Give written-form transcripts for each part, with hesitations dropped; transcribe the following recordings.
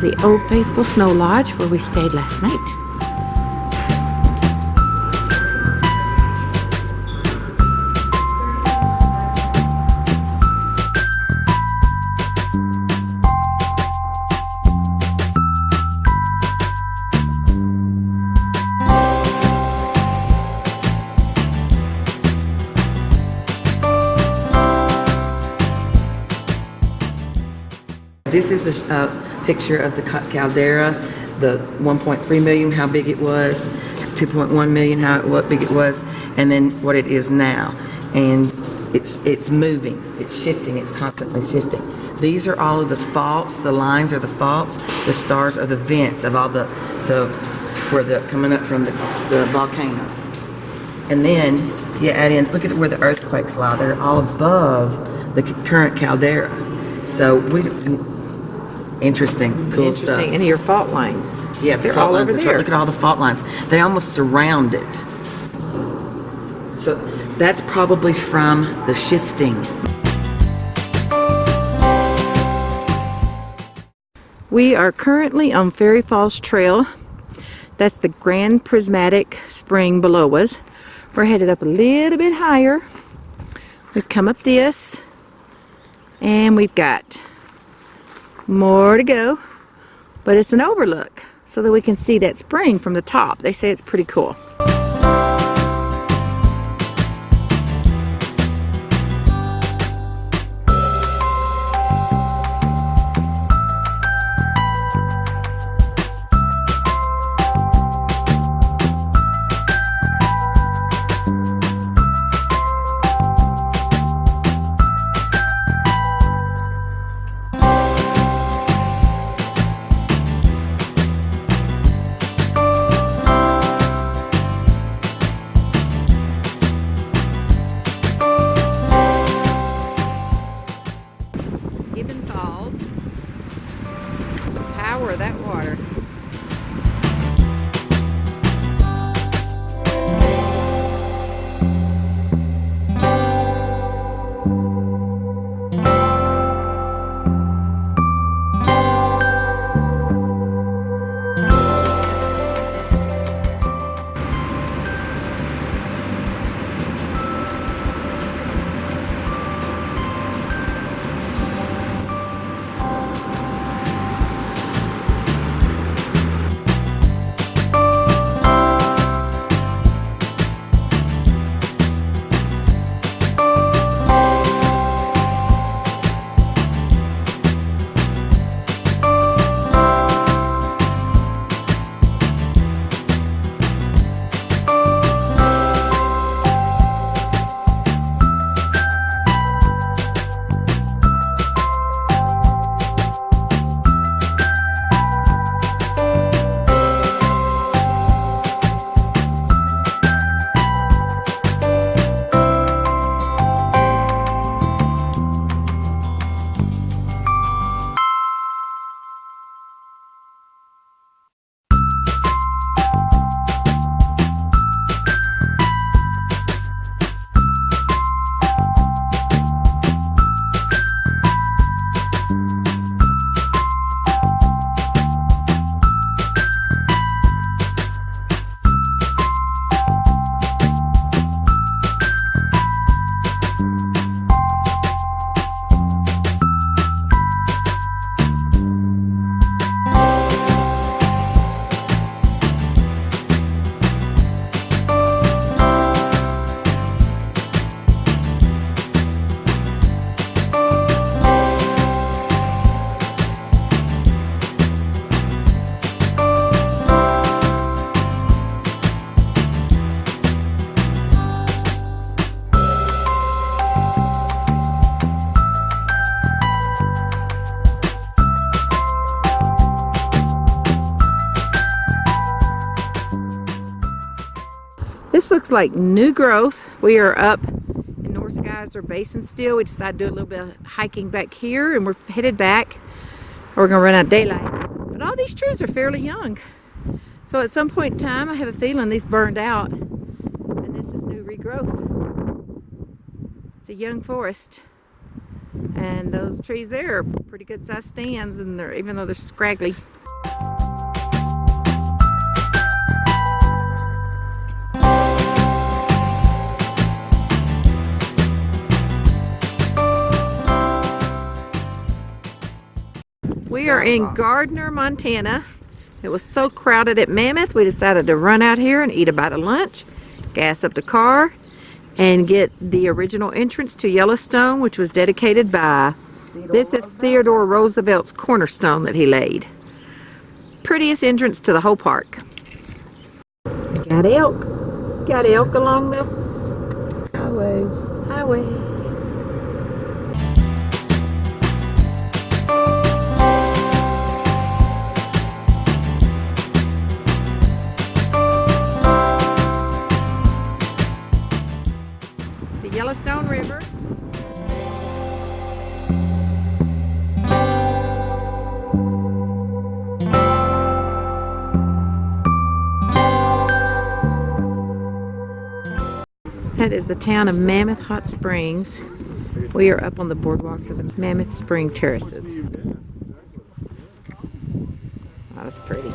is the Old Faithful Snow Lodge where we stayed last night. This is a picture of the caldera, the 1.3 million, how big it was, 2.1 million, what big it was, and then what it is now. And it's moving, it's shifting, it's constantly shifting. These are all of the faults. The lines are the faults. The stars are the vents of all the where they're coming up from the volcano. And then you add in, look at where the earthquakes lie. They're all above the current caldera. So interesting, cool stuff. And your fault lines. Yeah, the they're fault all lines. over there. Look at all the fault lines. They almost surround it. So that's probably from the shifting. We are currently on Fairy Falls Trail. That's the Grand Prismatic Spring below us. We're headed up a little bit higher. We've come up this, and we've got more to go, but it's an overlook so that we can see that spring from the top. They say it's pretty cool. Gibbon Falls. The power of that water. This looks like new growth. We are up in Norris Geyser Basin still. We decided to do a little bit of hiking back here, and we're headed back. We're gonna run out of daylight. But all these trees are fairly young. So at some point in time, I have a feeling these burned out, and this is new regrowth. It's a young forest. And those trees there are pretty good sized stands, and they're, even though they're scraggly. We are in Gardiner, Montana. It was so crowded at Mammoth, we decided to run out here and eat a bite of lunch, gas up the car, and get the original entrance to Yellowstone, which was dedicated by, this is Theodore Roosevelt's cornerstone that he laid. Prettiest entrance to the whole park. Got elk. Got elk along the highway. The Yellowstone River. That is the town of Mammoth Hot Springs. We are up on the boardwalks of the Mammoth Spring Terraces. Oh, that's pretty.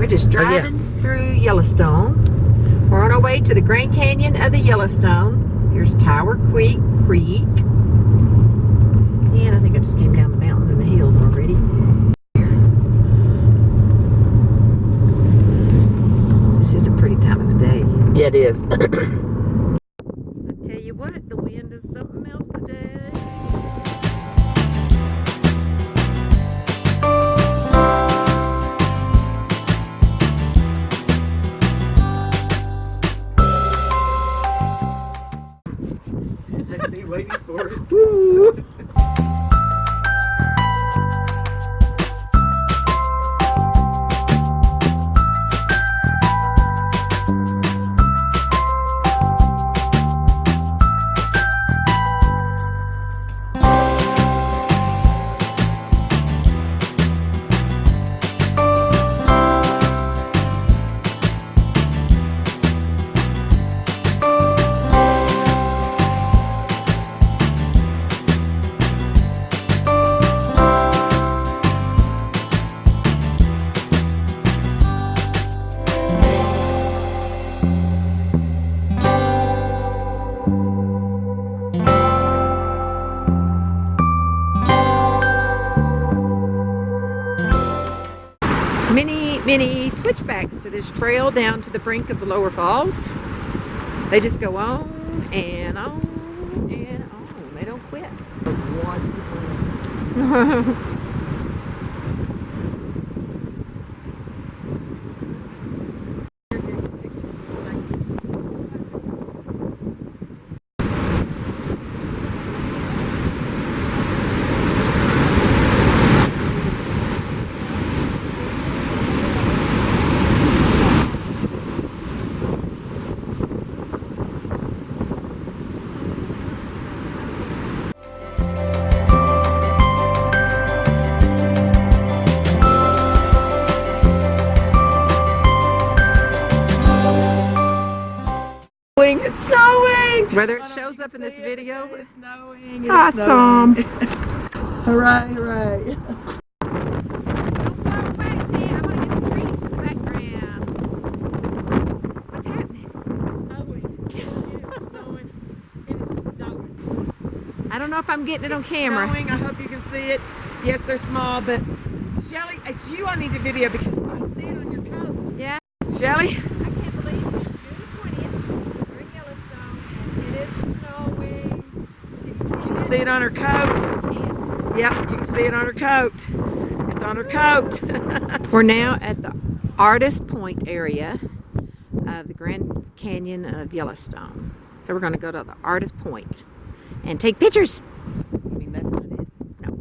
Just driving through Yellowstone. We're on our way to the Grand Canyon of the Yellowstone. Here's Tower Creek. And I think I just came down the mountains and the hills already. This is a pretty time of the day. Yeah, it is. I tell you what, the wind is something else today. Waiting for it. Woo. Many switchbacks to this trail down to the brink of the lower falls. They just go on and on and on. They don't quit. shows up in this video. It's snowing. Awesome. Hooray, hooray. What's happening? I don't know if I'm getting it on camera. Snowing. I hope you can see it. Yes, they're small, but Shelly, it's you I need to video because I see it on your coat. Yeah. Shelly? I can't believe it's June 20th. We're in Yellowstone and it is snowing. Can you see it on her coat? Yep, you can see it on her coat. It's on her coat. We're now at the Artist Point area of the Grand Canyon of Yellowstone. So we're going to go to the Artist Point and take pictures. I mean, that's not it. No.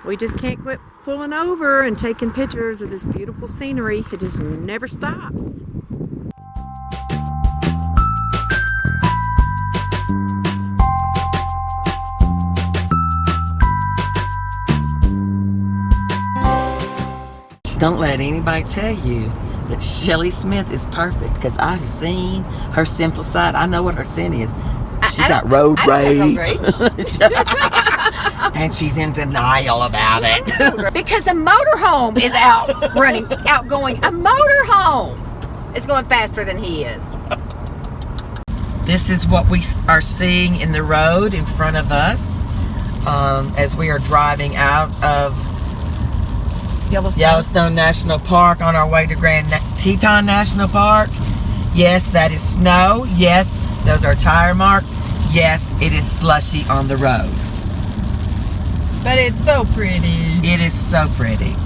We just can't quit pulling over and taking pictures of this beautiful scenery. It just never stops. Don't let anybody tell you that Shelly Smith is perfect because I've seen her sinful side. I know what her sin is. She's got road rage. And she's in denial about it. Because the motorhome is outgoing. A motorhome is going faster than he is. This is what we are seeing in the road in front of us as we are driving out of Yellowstone National Park on our way to Grand Teton National Park. Yes, that is snow. Yes, those are tire marks. Yes, it is slushy on the road. But it's so pretty. It is so pretty.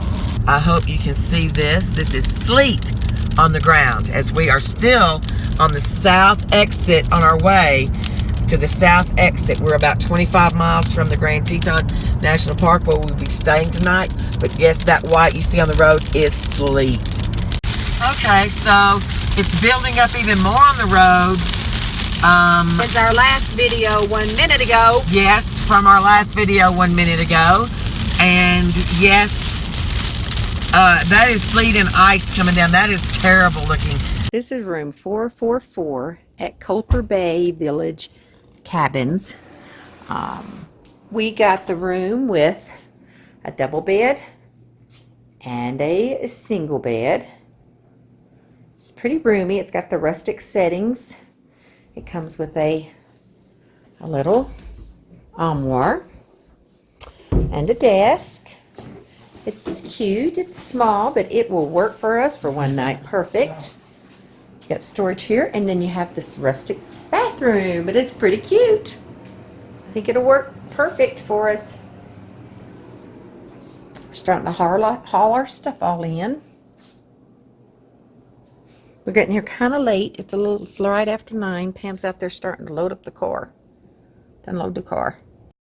I hope you can see this. This is sleet on the ground as we are still on the south exit on our way to the south exit. We're about 25 miles from the Grand Teton National Park where we'll be staying tonight. But yes, that white you see on the road is sleet. Okay, so it's building up even more on the roads. Since our last video 1 minute ago. Yes, from our last video 1 minute ago. And yes, that is sleet and ice coming down. That is terrible looking. This is room 444 at Colter Bay Village Cabins. We got the room with a double bed and a single bed. It's pretty roomy. It's got the rustic settings. It comes with a little armoire and a desk. It's cute. It's small, but it will work for us for one night. Perfect. You got storage here, and then you have this rustic bathroom, but it's pretty cute. I think it'll work perfect for us. We're starting to haul our stuff all in. We're getting here kind of late. It's right after 9. Pam's out there starting to load up the car. Unload the car.